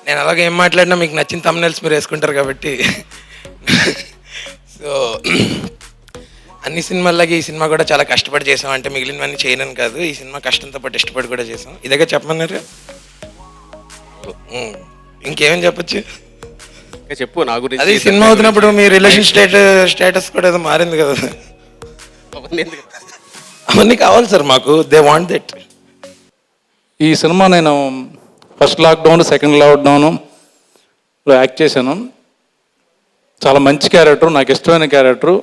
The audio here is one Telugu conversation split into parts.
నేను అలాగే ఏం మాట్లాడినా మీకు నచ్చిన thumbnails మీరు వేసుకుంటారు కాబట్టి. సో అన్ని సినిమాల్లాగే ఈ సినిమా కూడా చాలా కష్టపడి చేసాం. అంటే మిగిలినవన్నీ చేయనని కాదు, ఈ సినిమా కష్టంతో పాటు ఇష్టపడి కూడా చేసాం. ఇదే చెప్పమన్నారు. ఇంకేమేం చెప్పచ్చు? చెప్పు నా గురించి. అది సినిమా అవుతున్నప్పుడు మీ రిలేషన్ స్టేటస్ కూడా ఏదో మారింది కదా. అవన్నీ కావాలి సార్ మాకు, దే వాంట్ దట్. ఈ సినిమా నేను ఫస్ట్ లాక్డౌన్, సెకండ్ లాక్డౌన్లో యాక్ట్ చేశాను. చాలా మంచి క్యారెక్టర్, నాకు ఇష్టమైన క్యారెక్టరు.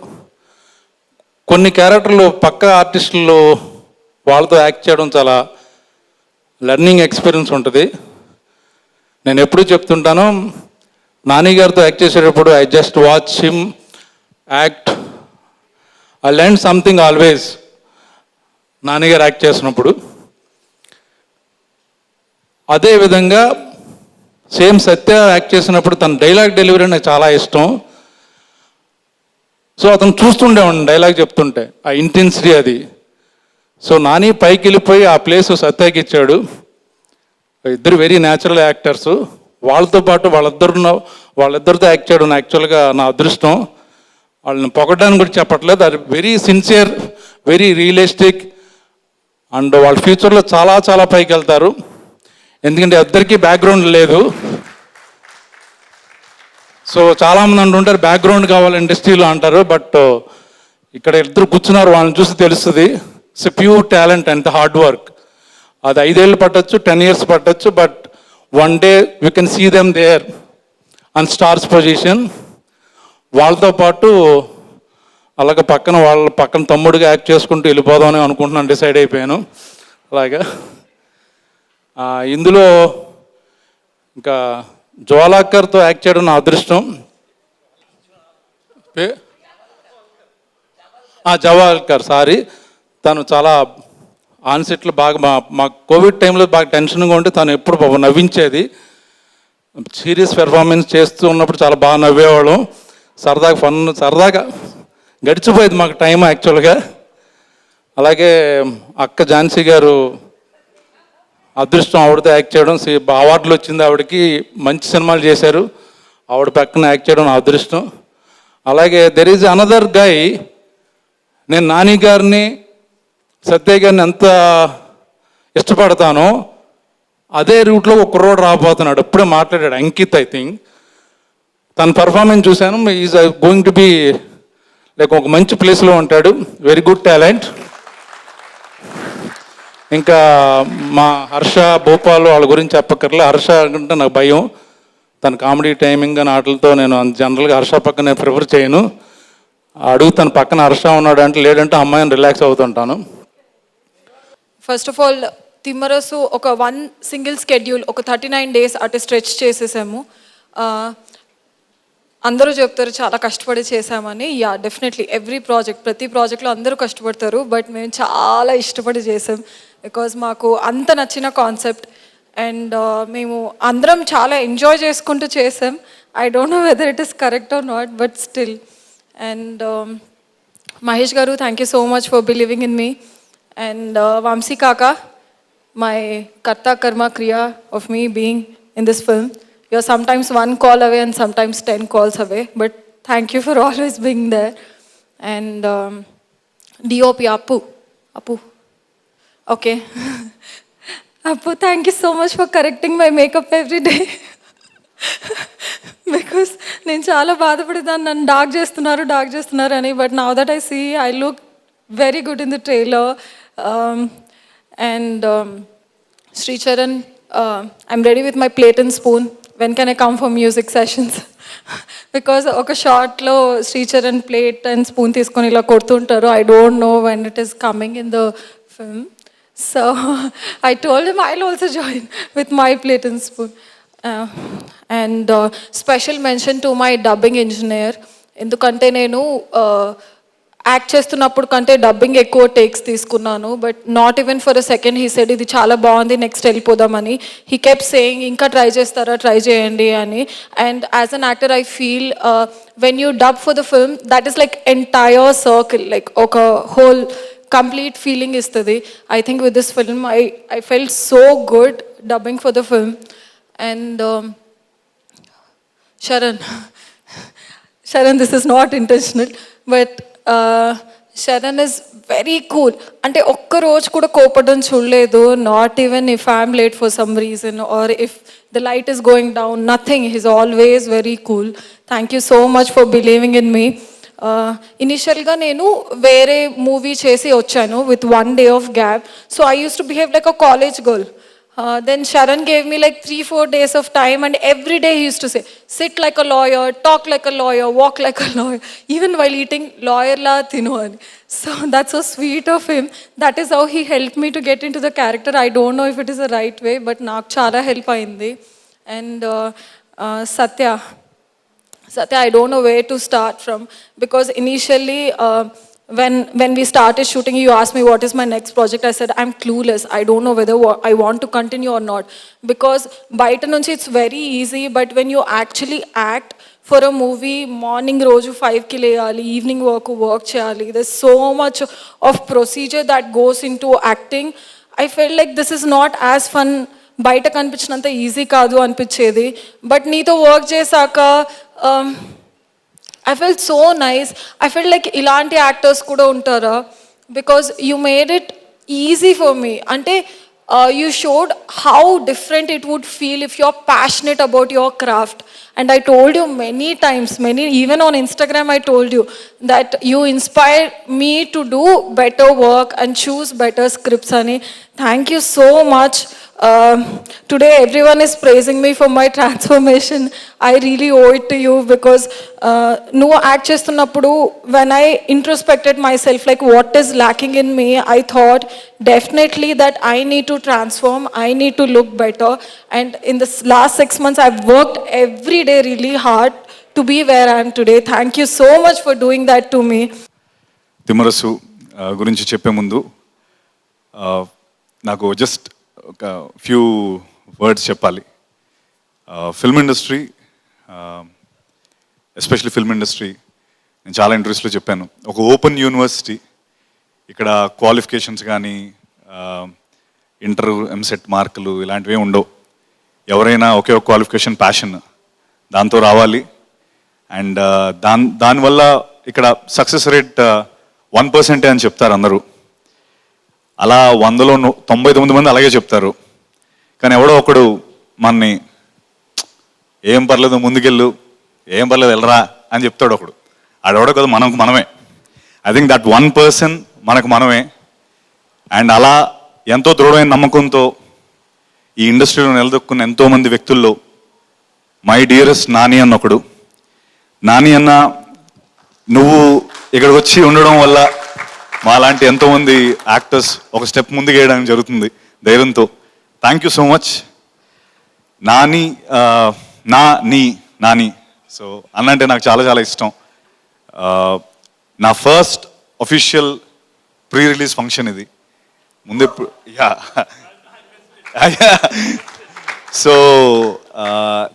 కొన్ని క్యారెక్టర్లు పక్క ఆర్టిస్టులు వాళ్ళతో యాక్ట్ చేయడం చాలా లెర్నింగ్ ఎక్స్పీరియన్స్ ఉంటుంది. నేను ఎప్పుడూ చెప్తుంటాను, నాని గారితో యాక్ట్ చేసేటప్పుడు I just watch him act, I learn something always. Nani గారు యాక్ట్ చేసినప్పుడు అదేవిధంగా సేమ్ సత్య యాక్ట్ చేసినప్పుడు తన డైలాగ్ డెలివరీ నాకు చాలా ఇష్టం. సో అతను చూస్తుండేవాడిని డైలాగ్ చెప్తుంటే, ఆ ఇంటెన్సిటీ అది. సో నాని పైకి వెళ్ళిపోయి ఆ ప్లేస్ సత్యాకి ఇచ్చాడు. ఇద్దరు వెరీ న్యాచురల్ యాక్టర్స్. వాళ్ళతో పాటు వాళ్ళిద్దరితో యాక్ట్ చేయడం యాక్చువల్గా నా అదృష్టం. వాళ్ళని పొగడడానికి కూడా చెప్పట్లేదు, అది very sincere, very realistic. And వాళ్ళ ఫ్యూచర్లో చాలా చాలా పైకి వెళ్తారు. ఎందుకంటే ఇద్దరికీ బ్యాక్గ్రౌండ్ లేదు. సో చాలామంది అంటుంటారు బ్యాక్గ్రౌండ్ కావాలి ఇండస్ట్రీలో అంటారు, బట్ ఇక్కడ ఇద్దరు కూర్చున్నారు, వాళ్ళని చూసి తెలుస్తుంది. It's pure talent and hard work. అది 5 ఏళ్ళు పట్టచ్చు, 10 years పట్టచ్చు, but one day we can see them there and stars position. వాళ్ళతో పాటు అలాగే వాళ్ళ పక్కన తమ్ముడిగా యాక్ట్ చేసుకుంటూ వెళ్ళిపోదామని అనుకుంటున్నాను, డిసైడ్ అయిపోయాను. అలాగా ఇందులో ఇంకా జ్వాలాకర్తో యాక్ట్ చేయడం నా అదృష్టం. జవాల్కర్, సారీ. తను చాలా ఆన్సెట్లో బాగా మా కోవిడ్ టైంలో బాగా టెన్షన్గా ఉంటే తను ఎప్పుడు నవ్వించేది. సీరియస్ పెర్ఫార్మెన్స్ చేస్తూ ఉన్నప్పుడు చాలా బాగా నవ్వేవాళ్ళం. సరదాగా గడిచిపోయేది మాకు టైం యాక్చువల్గా. అలాగే అక్క ఝాన్సీ గారు అదృష్టం, ఆవిడతో యాక్ట్ చేయడం. అవార్డులు వచ్చింది ఆవిడకి, మంచి సినిమాలు చేశారు. ఆవిడ పక్కన యాక్ట్ చేయడం నా అదృష్టం. అలాగే దెర్ ఈజ్ అనదర్ గై. నేను నాని గారిని, సత్య గారిని ఎంత ఇష్టపడతానో అదే రూట్లో ఒక కుర్రోడు రాబోతున్నాడు. ఇప్పుడే మాట్లాడాడు, అంకిత్ ఐ థింక్. తన పర్ఫార్మెన్స్ చూశాను. Is going to be like ఒక మంచి ప్లేస్లో ఉంటాడు. Very good talent. ఇంకా మా హర్ష భోపాల్ వాళ్ళ గురించి చెప్పక్కర్లే. హర్ష అంటే నాకు భయం. తన కామెడీ టైమింగ్ అని ఆటలతో నేను జనరల్గా హర్ష పక్కన నేను ప్రిఫర్ చేయను. అడుగు తన పక్కన హర్ష ఉన్నాడు అంటే, లేదంటే అమ్మాయిని రిలాక్స్ అవుతుంటాను. ఫస్ట్ ఆఫ్ ఆల్ తిమ్మరసు ఒక 1 single schedule ఒక 39 days అటు స్ట్రెచ్ చేసేసాము. అందరూ చెప్తారు చాలా కష్టపడి చేసామని. యా, డెఫినెట్లీ ప్రతి ప్రాజెక్ట్లో అందరూ కష్టపడతారు, బట్ మేము చాలా ఇష్టపడి చేసాం. బికాజ్ మాకు అంత నచ్చిన కాన్సెప్ట్ అండ్ మేము అందరం చాలా ఎంజాయ్ చేసుకుంటూ చేసాం. I don't know whether it is correct or not, but still. And Mahesh garu, thank you so much for believing in me. And Vamsi Kaka, my karta karma kriya of me being in this film. You're sometimes 1 call away and sometimes 10 calls away, but thank you for always being there. And DOP Appu, okay. Appu, thank you so much for correcting my makeup every day. Because నేను చాలా బాధపడేదాన్ని, నన్ను డార్క్ చేస్తున్నారు అని. But now that I see I look very good in the trailer. And Sri Charan, I'm ready with my plate and spoon. When can I come for music sessions? Because oka shot lo Sri Charan plate and spoon తీసుకొని ఇలా కొడుతుంటారు. I don't know when it is coming in the film. So I told him I'll also join with my plate and spoon. And special mention to my dubbing engineer. ఎందుకంటే నేను యాక్ట్ చేస్తున్నప్పుడు కంటే డబ్బింగ్ ఎక్కువ టేక్స్ తీసుకున్నాను. But not even for a second he said ఇది చాలా బాగుంది, నెక్స్ట్ వెళ్ళిపోదామని. హీ కెప్ట్ సేయింగ్ ఇంకా ట్రై చేస్తారా, ట్రై చేయండి అని. And as an actor I feel when you dub for the film that is like entire circle, like ఒక హోల్ కంప్లీట్ ఫీలింగ్ ఇస్తుంది. I think with this film I felt so good dubbing for the film. And Sharan. Sharan, this is not intentional, but Sharan is very cool. అంటే ఒక్క రోజు కూడా కోపడడం చూడలేదు. Not even if I'm late for some reason or if the light is going down, nothing. He's always very cool. Thank you so much for believing in me. ఇనిషియల్గా నేను వేరే మూవీ చేసి వచ్చాను with 1 day of gap. So I use to behave like a college girl. Then Sharan gave me like 3-4 days of time, and every day he used to say, sit like a lawyer, talk like a lawyer, walk like a lawyer, even while eating lawyer la tino ani. So that's so sweet of him. That is how he helped me to get into the character. I don't know if it is the right way, but నాకు చాలా help అయింది. And Satya, I don't know where to start from, because initially when we started shooting, you asked me what is my next project. I said I'm clueless. I don't know whether I want to continue or not, because బయట నుంచి it's very easy, but when you actually act for a movie, morning రోజు 5కి లేయాలి, ఈవినింగ్ వర్క్ చేయాలి. there's so much of procedure that goes into acting. I felt like this is not as fun. బయట కనిపించినంత ఈజీ కాదు అనిపించేది. బట్ నీతో వర్క్ చేశాక I felt so nice. I felt like ఇలాంటి యాక్టర్స్ కూడా ఉంటారా, because you made it easy for me. అంటే you showed how different it would feel if you're passionate about your craft. And I told you many times, even on Instagram I told you that you inspired me to do better work and choose better scripts ani. Thank you so much. Today everyone is praising me for my transformation. I really owe it to you, because నువ్వు యాక్ట్ చేస్తున్నప్పుడు when I introspected myself like what is lacking in me, I thought definitely that I need to transform, I need to look better. And in this last 6 months I've worked every day really hard to be where I am today. Thank you so much for doing that to me. Timmarusu గురించి చెప్పే ముందు నాకు జస్ట్ ఒక ఫ్యూ వర్డ్స్ చెప్పాలి. Film industry, especially film industry, నేను చాలా ఇంటర్వ్యూస్లో చెప్పాను, ఒక ఓపెన్ యూనివర్సిటీ. ఇక్కడ క్వాలిఫికేషన్స్ కానీ ఇంటర్ ఎంసెట్ మార్కులు ఇలాంటివి ఉండవు. ఎవరైనా ఒకే ఒక క్వాలిఫికేషన్, ప్యాషన్, దాంతో రావాలి. అండ్ దానివల్ల ఇక్కడ సక్సెస్ రేట్ 1% అని చెప్తారు అందరూ. అలా 100లో 99 మంది అలాగే చెప్తారు. కానీ ఎవడో ఒకడు మనని ఏం పర్లేదు ముందుకెళ్ళు, ఏం పర్లేదు వెళ్ళరా అని చెప్తాడు ఒకడు. ఆడెవడో కదా మనమే. ఐ థింక్ దట్ 1% మనకు మనమే. అండ్ అలా ఎంతో దృఢమైన నమ్మకంతో ఈ ఇండస్ట్రీలో నిలదొక్కున్న ఎంతోమంది వ్యక్తుల్లో మై డియరెస్ట్ నాని అన్న ఒకడు. నాని అన్న, నువ్వు ఇక్కడికి వచ్చి ఉండడం వల్ల మాలాంటి ఎంతోమంది యాక్టర్స్ ఒక స్టెప్ ముందుకు వేయడానికి జరుగుతుంది ధైర్యంతో. Thank you so much Nani. Nani so అన్నంటే నాకు చాలా చాలా ఇష్టం. నా first official pre release function ఇది. ముందు సో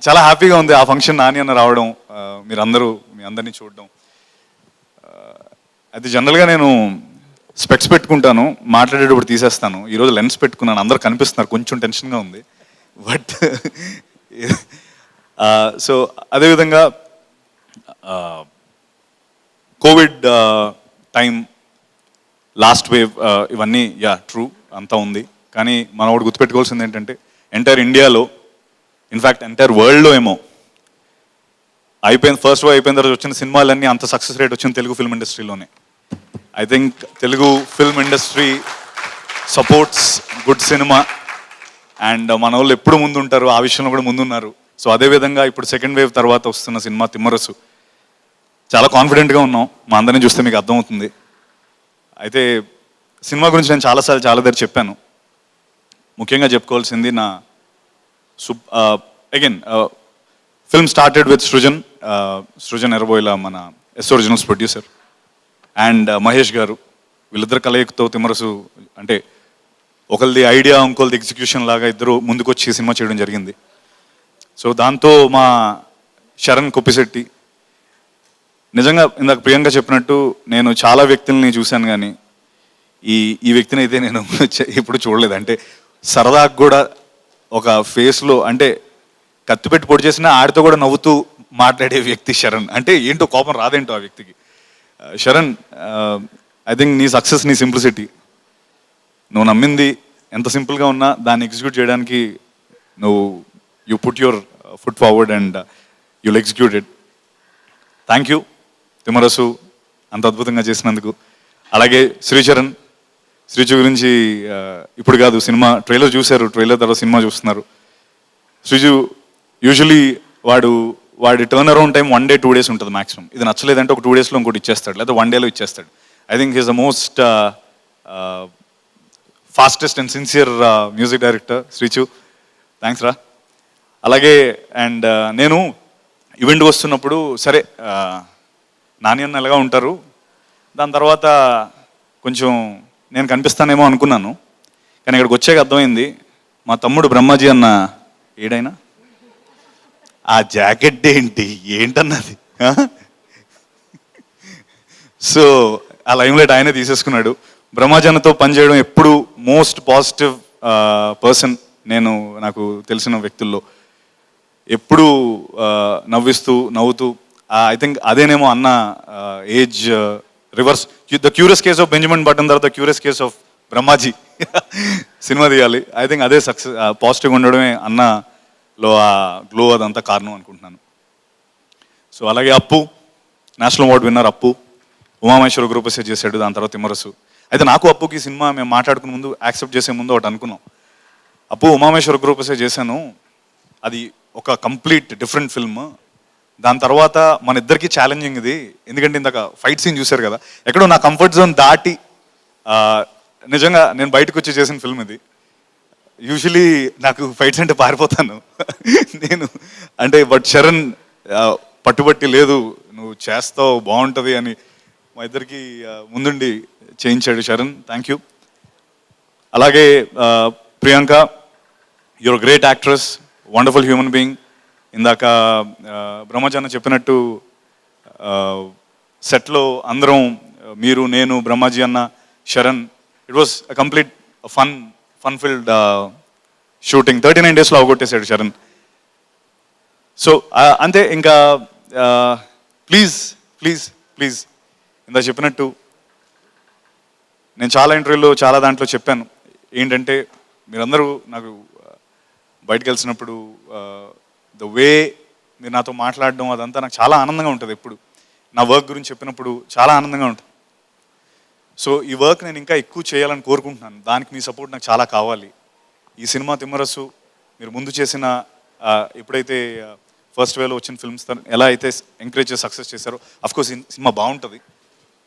చాలా హ్యాపీగా ఉంది ఆ ఫంక్షన్ నాని అన్న రావడం, మీ అందరినీ చూడడం. అది జనరల్గా నేను స్పెక్స్ పెట్టుకుంటాను, మాట్లాడేటప్పుడు తీసేస్తాను. ఈరోజు లెన్స్ పెట్టుకున్నాను, అందరూ కనిపిస్తున్నారు, కొంచెం టెన్షన్గా ఉంది. బట్ సో అదేవిధంగా కోవిడ్ టైం, లాస్ట్ వేవ్, ఇవన్నీ ట్రూ అంతా ఉంది. కానీ మనం ఒకటి గుర్తుపెట్టుకోవాల్సింది ఏంటంటే ఎంటైర్ ఇండియాలో, ఇన్ఫ్యాక్ట్ ఎంటైర్ వరల్డ్లో ఏమో అయిపోయింది, ఫస్ట్ వేవ్ అయిపోయిన తర్వాత వచ్చిన సినిమాలన్నీ అంత సక్సెస్ రేట్ వచ్చింది తెలుగు ఫిల్మ్ ఇండస్ట్రీలోనే. I think Telugu film industry supports good cinema. And మన వాళ్ళు ఎప్పుడు ముందు ఉంటారు, ఆ విషయంలో కూడా ముందున్నారు. సో అదేవిధంగా ఇప్పుడు సెకండ్ వేవ్ తర్వాత వస్తున్న సినిమా తిమ్మరసు, చాలా కాన్ఫిడెంట్గా ఉన్నాం. మా అందరినీ చూస్తే మీకు అర్థమవుతుంది. అయితే సినిమా గురించి నేను చాలా దగ్గర చెప్పాను. ముఖ్యంగా చెప్పుకోవాల్సింది నా again film started with Srujan Yarabolu, మన S originals producer, and Mahesh garu. వీళ్ళిద్దరు కలయికతో తిమ్మరసు అంటే ఒకరిది ఐడియా, ఇంకొకరిది ఎగ్జిక్యూషన్ లాగా ఇద్దరు ముందుకొచ్చి సినిమా చేయడం జరిగింది. సో దాంతో మా శరణ్ కొప్పిశెట్టి, నిజంగా ఇందాక ప్రియాంక చెప్పినట్టు నేను చాలా వ్యక్తుల్ని చూశాను, కానీ ఈ వ్యక్తిని అయితే నేను ఎప్పుడు చూడలేదు. అంటే సరదాకు కూడా ఒక ఫేస్లో, అంటే కత్తి పెట్టి పొడి చేసినా ఆడితో కూడా నవ్వుతూ మాట్లాడే వ్యక్తి శరణ్. అంటే ఏంటో కోపం రాదేంటో ఆ వ్యక్తికి. శరణ్, ఐ థింక్ నీ సక్సెస్ నీ సింప్లిసిటీ. నువ్వు నమ్మింది ఎంత సింపుల్గా ఉన్నా దాన్ని ఎగ్జిక్యూట్ చేయడానికి నువ్వు you put your foot forward and you'll execute it. Thank you Timmarusu, అంత అద్భుతంగా చేసినందుకు. అలాగే శ్రీచరణ్, శ్రీచు గురించి ఇప్పుడు కాదు, సినిమా ట్రైలర్ చూశారు, ట్రైలర్ తర్వాత సినిమా చూస్తున్నారు. శ్రీజు యూజువలీ వాడి turn around time 1 day 2 days ఉంటుంది మాక్సిమం. ఇది నచ్చలేదంటే ఒక 2 daysలో ఇంకోటి ఇచ్చేస్తాడు, లేదా 1 dayలో ఇచ్చేస్తాడు. I think he's the most fastest and sincere music director Srichu. Thanks రా. అలాగే అండ్ నేను ఈవెంట్కి వస్తున్నప్పుడు సరే నాని అన్న ఎలాగా ఉంటారు, దాని తర్వాత కొంచెం నేను కనిపిస్తానేమో అనుకున్నాను. కానీ ఇక్కడికి వచ్చాక అర్థమైంది మా తమ్ముడు బ్రహ్మాజీ అన్న ఏడైనా ఆ జాకెట్ ఏంటన్నది. సో ఆ లైమ్లైట్ ఆయనే తీసేసుకున్నాడు. బ్రహ్మాజన్నతో పనిచేయడం ఎప్పుడు మోస్ట్ పాజిటివ్ పర్సన్ నేను, నాకు తెలిసిన వ్యక్తుల్లో. ఎప్పుడు నవ్వుతూ ఐ థింక్ అదేనేమో అన్న age reverse. The curious case of Benjamin Button తర్వాత curious case of Brahmaji cinema తీయాలి. ఐ థింక్ అదే సక్సెస్, పాజిటివ్గా ఉండడమే అన్నలో ఆ గ్లో అదంతా కారణం అనుకుంటున్నాను. సో అలాగే అప్పు, నేషనల్ అవార్డు విన్నర్ అప్పు, ఉమామహేశ్వర గ్రూపసే చేశాడు, దాని తర్వాత తిమ్మరసు. అయితే నాకు అప్పుకి సినిమా మేము మాట్లాడుకునే ముందు, యాక్సెప్ట్ చేసే ముందు ఒకటి అనుకున్నాం. అప్పు ఉమామహేశ్వర గ్రూపసే చేశాను, అది ఒక కంప్లీట్ డిఫరెంట్ ఫిల్మ్. దాని తర్వాత మన ఇద్దరికి ఛాలెంజింగ్ ఇది, ఎందుకంటే ఇందాక ఫైట్ సీన్ చూశారు కదా, ఎక్కడో నా కంఫర్ట్ జోన్ దాటి నిజంగా నేను బయటకు వచ్చి చేసిన ఫిల్మ్ ఇది. యూజువలీ నాకు ఫైట్స్ అంటే పారిపోతాను నేను, అంటే బట్ శరణ్ పట్టుబట్టి లేదు నువ్వు చేస్తావు బాగుంటుంది అని మా ఇద్దరికి ముందుండి చేయించాడు శరణ్. Thank you. అలాగే Priyanka, your great actress, wonderful human being. ఇందాక బ్రహ్మజన్న చెప్పినట్టు సెట్లో అందరం, మీరు, నేను, బ్రహ్మాజీ అన్న, Sharan, it was a complete fun filled shooting. 39 daysలో అవగొట్టేశాడు శరణ్. సో అంతే. ఇంకా ప్లీజ్ ఇందా చెప్పినట్టు నేను చాలా ఇంటర్వ్యూలో చాలా దాంట్లో చెప్పాను ఏంటంటే, మీరందరూ నాకు బయటకు వెళ్తున్నప్పుడు ద వే మీరు నాతో మాట్లాడడం అదంతా నాకు చాలా ఆనందంగా ఉంటుంది. ఎప్పుడు నా వర్క్ గురించి చెప్పినప్పుడు చాలా ఆనందంగా ఉంటుంది. సో ఈ వర్క్ నేను ఇంకా ఎక్కువ చేయాలని కోరుకుంటున్నాను. దానికి మీ సపోర్ట్ నాకు చాలా కావాలి. ఈ సినిమా తిమ్మరసు మీరు ముందు చేసిన ఎప్పుడైతే ఫస్ట్ వేలో వచ్చిన ఫిల్మ్స్ ఎలా అయితే ఎంకరేజ్ చేసి సక్సెస్ చేశారో, అఫ్కోర్స్ ఈ సినిమా బాగుంటుంది,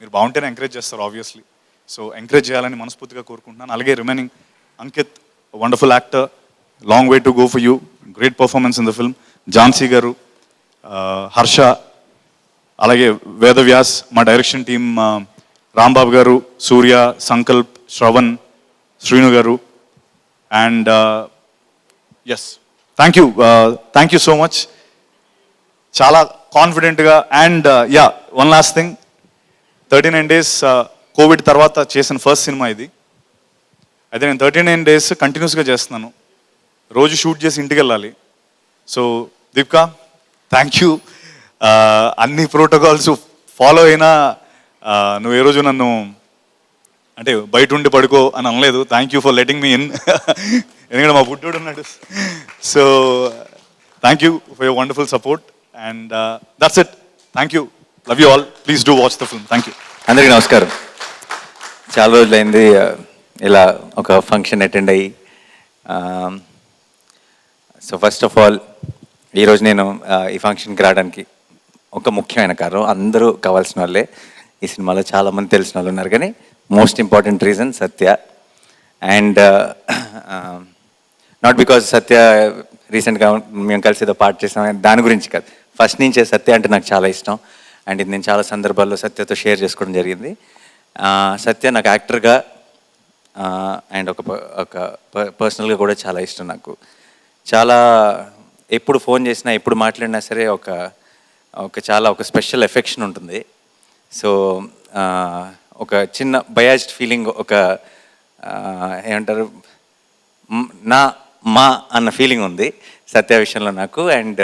మీరు బాగుంటేనే ఎంకరేజ్ చేస్తారు ఆబ్వియస్లీ. సో ఎంకరేజ్ చేయాలని మనస్ఫూర్తిగా కోరుకుంటున్నాను. అలాగే remaining Ankit, wonderful actor, long way to go for you, great performance in the film. Jhansi గారు, హర్ష, అలాగే వేదవ్యాస్, మా డైరెక్షన్ టీమ్ రాంబాబు గారు, సూర్య, Sankalp, Shravan, Srinu garu, and yes thank you so much. చాలా కాన్ఫిడెంట్గా. And yeah, one last thing, 39 days Covid తర్వాత చేసిన ఫస్ట్ సినిమా ఇది. అయితే నేను 39 days కంటిన్యూస్గా చేస్తున్నాను, రోజు షూట్ చేసి ఇంటికి వెళ్ళాలి. So Deepika, thank you. అన్ని ప్రోటోకాల్స్ ఫాలో అయినా నువ్వు ఏ రోజు నన్ను అంటే బయట ఉండి పడుకో అని అనలేదు. Thank you for letting me in. ఎందుకంటే మా బుడ్డోడు ఉన్నాడు. So thank you for your wonderful support and that's it. Thank you, love you all, please do watch the film. Thank you. అందరికీ నమస్కారం. చాలా రోజులైంది ఇలా ఒక ఫంక్షన్ అటెండ్ అయ్యి. సో ఫస్ట్ ఆఫ్ ఆల్ ఈరోజు నేను ఈ ఫంక్షన్కి రావడానికి ఒక ముఖ్యమైన కారణం, అందరూ కావాల్సిన వాళ్ళే ఈ సినిమాలో చాలామంది తెలిసిన వాళ్ళు ఉన్నారు, కానీ most important reason Satya. And not because Satya రీసెంట్గా మేము కలిసి ఏదో పార్ట్ చేసాం దాని గురించి కాదు, ఫస్ట్ నుంచే సత్య అంటే నాకు చాలా ఇష్టం. అండ్ ఇది నేను చాలా సందర్భాల్లో సత్యతో షేర్ చేసుకోవడం జరిగింది. సత్య నాకు యాక్టర్గా అండ్ ఒక పర్సనల్గా కూడా చాలా ఇష్టం. నాకు చాలా ఎప్పుడు ఫోన్ చేసినా ఎప్పుడు మాట్లాడినా సరే ఒక స్పెషల్ ఎఫెక్షన్ ఉంటుంది. సో ఒక చిన్న బయాస్డ్ ఫీలింగ్, ఏమంటారు, మా అన్న ఫీలింగ్ ఉంది సత్య విషయంలో నాకు. అండ్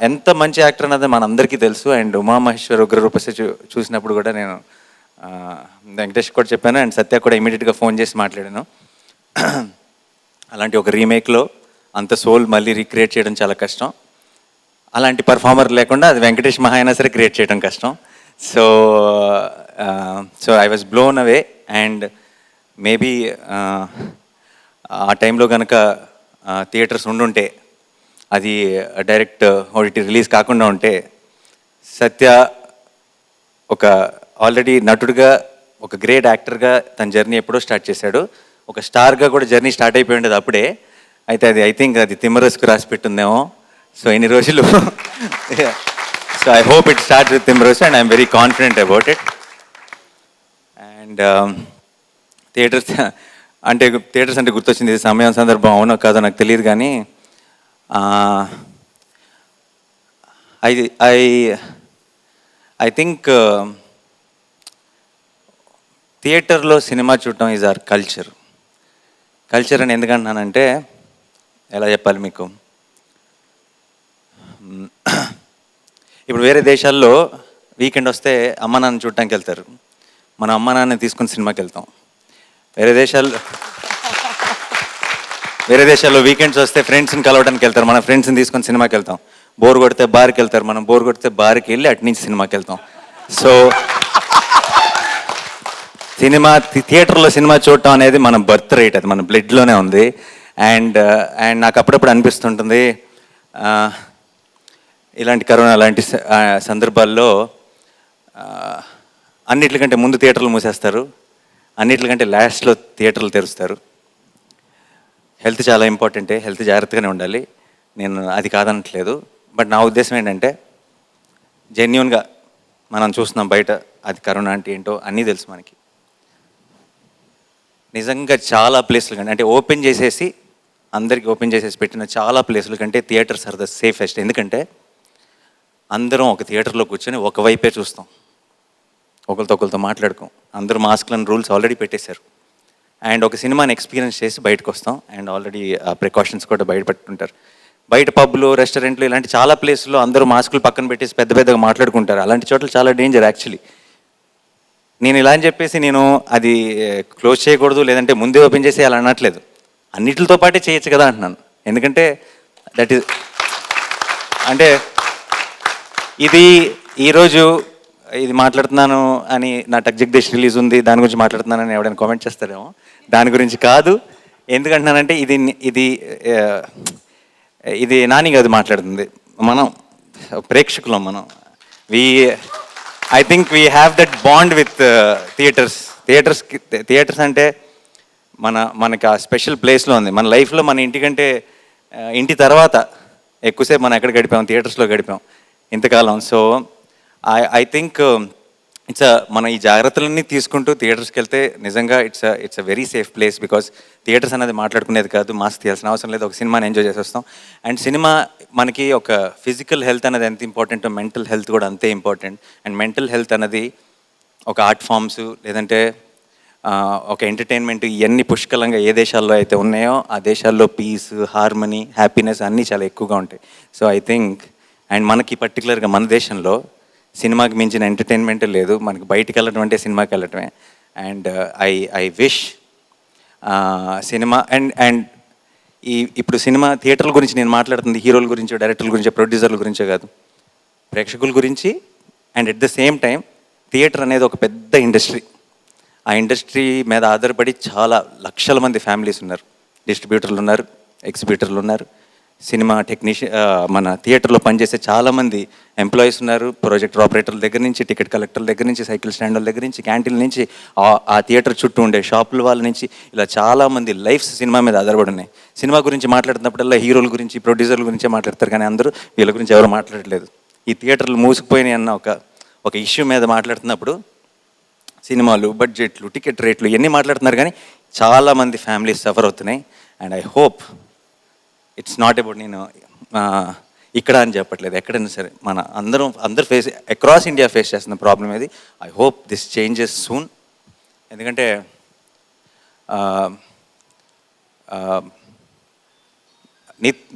ఎంత మంచి యాక్టర్ అన్నది మనందరికీ తెలుసు. అండ్ ఉమామహేశ్వర్ ఉగ్రరూపసి చూసినప్పుడు కూడా నేను వెంకటేష్ కూడా చెప్పాను, అండ్ సత్య కూడా ఇమీడియట్గా ఫోన్ చేసి మాట్లాడాను. అలాంటి ఒక రీమేక్లో అంత సోల్ మళ్ళీ రీక్రియేట్ చేయడం చాలా కష్టం. అలాంటి పర్ఫార్మర్ లేకుండా అది వెంకటేష్ మహా అయినా సరే క్రియేట్ చేయడం కష్టం. So I was blown away. And maybe ఆ టైంలో కనుక థియేటర్స్ ఉండుంటే, అది డైరెక్ట్ ఓటీటీ రిలీజ్ కాకుండా ఉంటే, సత్య ఒక ఆల్రెడీ నటుడుగా ఒక గ్రేట్ యాక్టర్గా తన జర్నీ ఎప్పుడో స్టార్ట్ చేశాడు. ఒక స్టార్గా కూడా జర్నీ స్టార్ట్ అయిపోయి ఉండేది అప్పుడే. అయితే అది ఐ థింక్ అది తిమ్మరసుకు రాసి పెట్టుందేమో. సో ఇన్ని రోజులు so I hope it start with Timmarusu and I'm very confident about it. And theatres అంటే గుర్తొచ్చింది, ఇది సమయం సందర్భం అవునో కాదో నాకు తెలియదు, కానీ ఐ థింక్ థియేటర్లో సినిమా చూడటం ఈజ్ అవర్ కల్చర్ అని ఎందుకంటున్నానంటే, ఎలా చెప్పాలి మీకు, ఇప్పుడు వేరే దేశాల్లో వీకెండ్ వస్తే అమ్మ నాన్న చూడటానికి వెళ్తారు, మన అమ్మ నాన్న తీసుకుని సినిమాకి వెళ్తాం. వేరే దేశాల్లో వీకెండ్స్ వస్తే ఫ్రెండ్స్ని కలవడానికి వెళ్తారు, మన ఫ్రెండ్స్ని తీసుకొని సినిమాకి వెళ్తాం. బోర్ కొడితే బార్కి వెళ్తారు, మనం బోర్ కొడితే బార్కి వెళ్ళి అటు నుంచి సినిమాకి వెళ్తాం. సో థియేటర్లో సినిమా చూడటం అనేది మన బర్త్ రైట్, అది మన బ్లడ్లోనే ఉంది. అండ్ నాకు అప్పుడప్పుడు అనిపిస్తుంటుంది, ఇలాంటి కరోనా లాంటి సందర్భాల్లో అన్నిటికంటే ముందు థియేటర్లు మూసేస్తారు, అన్నిటికంటే లాస్ట్లో థియేటర్లు తెరుస్తారు. హెల్త్ చాలా ఇంపార్టెంటే, హెల్త్ జాగ్రత్తగానే ఉండాలి, నేను అది కాదనట్లేదు. బట్ నా ఉద్దేశం ఏంటంటే, జెన్యున్గా మనం చూస్తున్నాం బయట, అది కరోనా అంటే ఏంటో అన్నీ తెలుసు మనకి. నిజంగా చాలా ప్లేసులు కంటే, అంటే అందరికీ ఓపెన్ చేసేసి పెట్టిన చాలా ప్లేసుల కంటే థియేటర్స్ ఆర్ ద సేఫెస్ట్. ఎందుకంటే అందరం ఒక థియేటర్లో కూర్చొని ఒకవైపే చూస్తాం, ఒకరితో మాట్లాడుకోం. అందరూ మాస్క్లను రూల్స్ ఆల్రెడీ పెట్టేశారు. అండ్ ఒక సినిమాని ఎక్స్పీరియన్స్ చేసి బయటకు వస్తాం, అండ్ ఆల్రెడీ ప్రికాషన్స్ కూడా బయట పెట్టుకుంటారు. బయట పబ్లు, రెస్టారెంట్లు, ఇలాంటి చాలా ప్లేసుల్లో అందరూ మాస్కులు పక్కన పెట్టేసి పెద్దగా మాట్లాడుకుంటారు. అలాంటి చోట్ల చాలా డేంజర్ యాక్చువల్లీ. నేను ఇలా అని చెప్పేసి నేను అది క్లోజ్ చేయకూడదు, లేదంటే ముందే ఓపెన్ చేసి అలా అనట్లేదు, అన్నిటితో పాటే చేయొచ్చు కదా అంటున్నాను. ఎందుకంటే దట్ ఈస్ అంటే ఈరోజు ఇది మాట్లాడుతున్నాను అని, నా టక్ జగదీష్ రిలీజ్ ఉంది దాని గురించి మాట్లాడుతున్నానని ఎవడైనా కామెంట్ చేస్తారేమో, దాని గురించి కాదు. ఎందుకంటున్నానంటే ఇది నాని కాదు మాట్లాడుతుంది, మనం ప్రేక్షకులం. I think we have that bond with theatres అంటే మనకి ఆ స్పెషల్ ప్లేస్లో ఉంది మన లైఫ్లో. మన ఇంటి తర్వాత ఎక్కువసేపు మనం ఎక్కడ గడిపాం, థియేటర్స్లో గడిపాం ఇంతకాలం. సో ఐ థింక్ మన ఈ జాగ్రత్తలన్నీ తీసుకుంటూ థియేటర్స్కి వెళ్తే నిజంగా it's a very safe place. Because theatres అనేది మాట్లాడుకునేది కాదు, మాస్క్ తీయాల్సిన అవసరం లేదు, ఒక సినిమాని ఎంజాయ్ చేసి వస్తాం. అండ్ సినిమా మనకి ఒక ఫిజికల్ హెల్త్ అనేది ఎంత ఇంపార్టెంటో మెంటల్ హెల్త్ కూడా అంతే ఇంపార్టెంట్. అండ్ మెంటల్ హెల్త్ అనేది ఒక ఆర్ట్ ఫామ్స్, లేదంటే ఒక ఎంటర్టైన్మెంట్, ఇవన్నీ పుష్కలంగా ఏ దేశాల్లో అయితే ఉన్నాయో ఆ దేశాల్లో పీస్, హార్మనీ, హ్యాపీనెస్ అన్నీ చాలా ఎక్కువగా ఉంటాయి. సో ఐ థింక్, అండ్ మనకి పర్టికులర్గా మన దేశంలో సినిమాకి మించిన ఎంటర్టైన్మెంట్ లేదు, మనకి బయటికి వెళ్ళడం అంటే సినిమాకి వెళ్ళటమే. And I wish cinema and ఇప్పుడు సినిమా థియేటర్ల గురించి నేను మాట్లాడుతుంది హీరోల గురించి, డైరెక్టర్ల గురించి, ప్రొడ్యూసర్ల గురించే కాదు, ప్రేక్షకుల గురించి. And at the same time theatre అనేది ఒక పెద్ద ఇండస్ట్రీ. ఆ ఇండస్ట్రీ మీద ఆధారపడి చాలా లక్షల మంది ఫ్యామిలీస్ ఉన్నారు, డిస్ట్రిబ్యూటర్లు ఉన్నారు, ఎగ్జిబ్యూటర్లు ఉన్నారు, సినిమా మన థియేటర్లో పనిచేసే చాలామంది ఎంప్లాయీస్ ఉన్నారు, ప్రొజెక్టర్ ఆపరేటర్ల దగ్గర నుంచి, టికెట్ కలెక్టర్ల దగ్గర నుంచి, సైకిల్ స్టాండ్ల దగ్గర నుంచి, క్యాంటీన్ల నుంచి, ఆ థియేటర్ చుట్టూ ఉండే షాపుల వాళ్ళ నుంచి, ఇలా చాలామంది లైఫ్స్ సినిమా మీద ఆధారపడి ఉన్నాయి. సినిమా గురించి మాట్లాడుతున్నప్పుడల్లా హీరోల గురించి, ప్రొడ్యూసర్ల గురించే మాట్లాడతారు, కానీ అందరూ వీళ్ళ గురించి ఎవరు మాట్లాడట్లేదు. ఈ థియేటర్లు మూసుకుపోయినాయి అన్న ఒక ఇష్యూ మీద మాట్లాడుతున్నప్పుడు సినిమాలు, బడ్జెట్లు, టికెట్ రేట్లు ఇవన్నీ మాట్లాడుతున్నారు, కానీ చాలామంది ఫ్యామిలీస్ సఫర్ అవుతున్నాయి. And I hope it's not about, నేను ఇక్కడ అని చెప్పట్లేదు, ఎక్కడైనా సరే మన అందరూ అక్రాస్ ఇండియా ఫేస్ చేస్తున్న ప్రాబ్లం ఇది. I hope this changes soon. ఎందుకంటే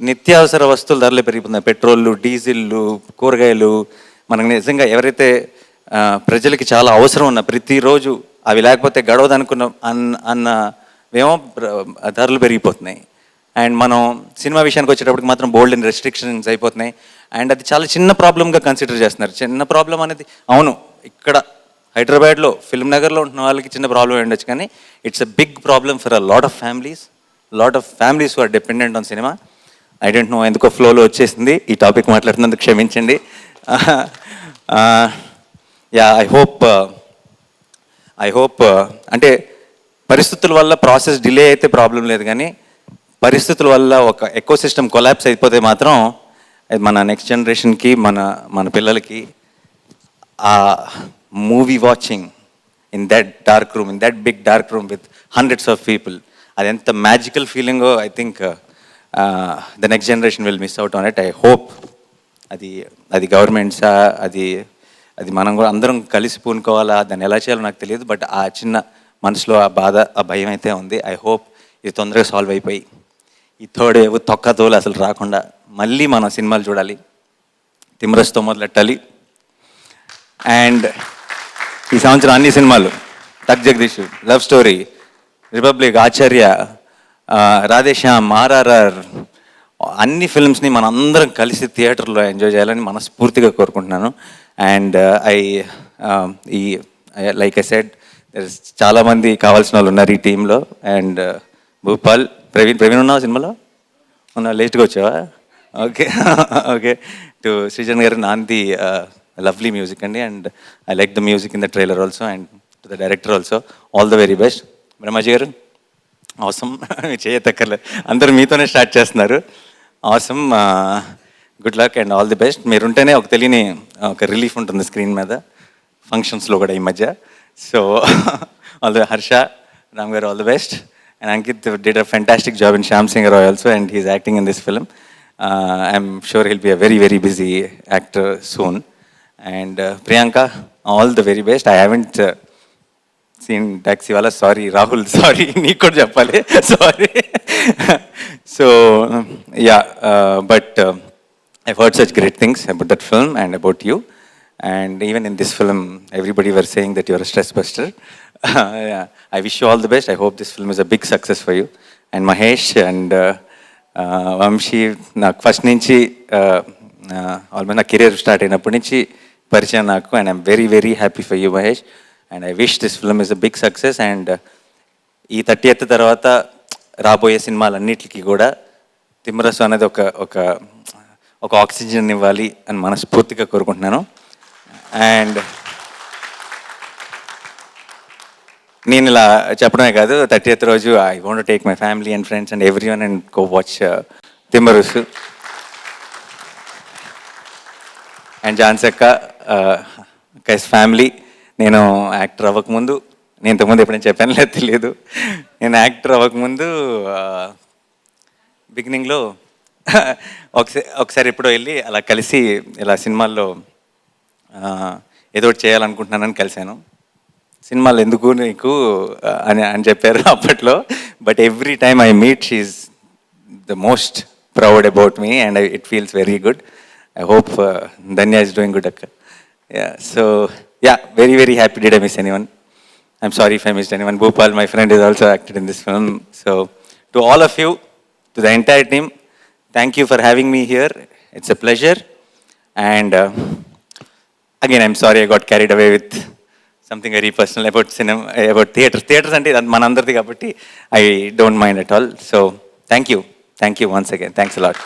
నిత్యావసర వస్తువుల ధరలు పెరిగిపోతున్నాయి. పెట్రోళ్ళు, డీజిళ్ళు, కూరగాయలు. మనకు నిజంగా ఎవరైతే ప్రజలకి చాలా అవసరం ఉన్న ప్రతిరోజు అవి లేకపోతే గడవదనుకున్న అన్నవేమో ధరలు పెరిగిపోతున్నాయి. అండ్ మనం సినిమా విషయానికి వచ్చేటప్పటికి మాత్రం బోల్డ్ అండ్ రెస్ట్రిక్షన్స్ అయిపోతున్నాయి. అండ్ అది చాలా చిన్న ప్రాబ్లమ్గా కన్సిడర్ చేస్తున్నారు. చిన్న ప్రాబ్లం అనేది అవును, ఇక్కడ హైదరాబాద్లో ఫిల్మ్ నగర్లో ఉంటున్న వాళ్ళకి చిన్న ప్రాబ్లం ఉండొచ్చు, కానీ it's a big problem for a lot of families who are dependent on cinema. I don't know ఎందుకో ఫ్లోలో వచ్చేసింది ఈ టాపిక్ మాట్లాడుతున్నందుకు క్షమించండి. యా ఐ హోప్ అంటే పరిస్థితుల వల్ల ప్రాసెస్ డిలే అయితే ప్రాబ్లం లేదు, కానీ పరిస్థితుల వల్ల ఒక ఎకో సిస్టమ్ కొలాప్స్ అయిపోతే మాత్రం మన నెక్స్ట్ జనరేషన్కి మన పిల్లలకి ఆ movie watching in that big dark room with hundreds of people, అది ఎంత మ్యాజికల్ ఫీలింగో I think the next generation will miss out on it. I hope అది గవర్నమెంట్సా, అది మనం కూడా అందరం కలిసి పూనుకోవాలా, దాన్ని ఎలా చేయాలో నాకు తెలియదు. బట్ ఆ చిన్న మనసులో ఆ బాధ, ఆ భయం అయితే ఉంది. ఐ హోప్ ఇది తొందరగా సాల్వ్ అయిపోయి ఈ థర్డ్ వేవ్ తొక్కతోలు అసలు రాకుండా మళ్ళీ మనం సినిమాలు చూడాలి, తిమ్మరస్తో మొదలెట్టాలి. అండ్ ఈ సంవత్సరం అన్ని సినిమాలు, టక్ జగదీష్, లవ్ స్టోరీ, రిపబ్లిక్, ఆచార్య, రాధేశ్యామ్, RRR, అన్ని ఫిల్మ్స్ని మనం అందరం కలిసి థియేటర్లో ఎంజాయ్ చేయాలని మనస్ఫూర్తిగా కోరుకుంటున్నాను. అండ్ లైక్ ఐ సెడ్, చాలామంది కావాల్సిన వాళ్ళు ఉన్నారు ఈ టీంలో. అండ్ భూపాల్, ప్రవీణ్ ఉన్నావా సినిమాలో? ఉన్నావా? లేట్గా వచ్చావా? ఓకే టు సృజన్ గారు, నాంది లవ్లీ మ్యూజిక్ అండి. And I like the music in the trailer also. And to the director also all the very best. Brahmaji garu అవసరం చేయతక్కర్లేదు, అందరూ మీతోనే స్టార్ట్ చేస్తున్నారు. అవసరం, good luck and all the best. మీరుంటేనే ఒక తెలియని ఒక రిలీఫ్ ఉంటుంది స్క్రీన్ మీద, ఫంక్షన్స్లో కూడా ఈ మధ్య. So all the Harsha, Ram garu, all the best. And Ankit did a fantastic job in Shyam Singh Roy also, and he's acting in this film. I'm sure he'll be a very very busy actor soon. And Priyanka, all the very best. I haven't seen taxi వాళ్ళ, సారీ రాహుల్, సారీ నీకు కూడా చెప్పాలి, sorry. So yeah, but I've heard such great things about that film and about you. And even in this film, everybody were saying that you're a stress buster. Yeah. I wish you all the best. I hope this film is a big success for you. And Mahesh and Vamshi, నాకు ఫస్ట్ నుంచి ఆల్మోస్ట్ నా కెరీర్ స్టార్ట్ అయినప్పటి నుంచి పరిచయం నాకు. And I'm very very happy for you Mahesh. And I wish this film is a big success. And ఈ 30th తర్వాత రాబోయే సినిమాలన్నిటికీ కూడా తిమ్మరసు అనేది ఒక ఆక్సిజన్ ఇవ్వాలి అని మనస్ఫూర్తిగా కోరుకుంటున్నాను. అండ్ నేను ఇలా చెప్పడమే కాదు, 30th రోజు I want to take my family and friends and everyone and go watch Thimmarusu. And Jhansi కైస్ ఫ్యామిలీ. నేను యాక్టర్ అవ్వకముందు, నేను ఇంతకుముందు ఎప్పుడైనా చెప్పాను లేదు తెలియదు, నేను యాక్టర్ అవ్వకముందు బిగినింగ్లో ఒకసారి ఎప్పుడో వెళ్ళి అలా కలిసి ఇలా సినిమాల్లో ఏదో ఒకటి చేయాలనుకుంటున్నానని కలిశాను. సినిమాలు ఎందుకు నీకు అని చెప్పారు అప్పట్లో. But every time I meet she's the most proud about me and it feels very good. I hope Dhanya is doing good అక్క. So yeah, very very happy. Did I miss anyone? I'm sorry if I missed anyone. Bhupal, my friend, is also acted in this film. So to all of you, to the entire team, thank you for having me here. It's a pleasure. And again, I'm sorry I got carried away with something very personal about cinema, about theaters ante manandardi kabatti I don't mind at all. So thank you once again. Thanks a lot.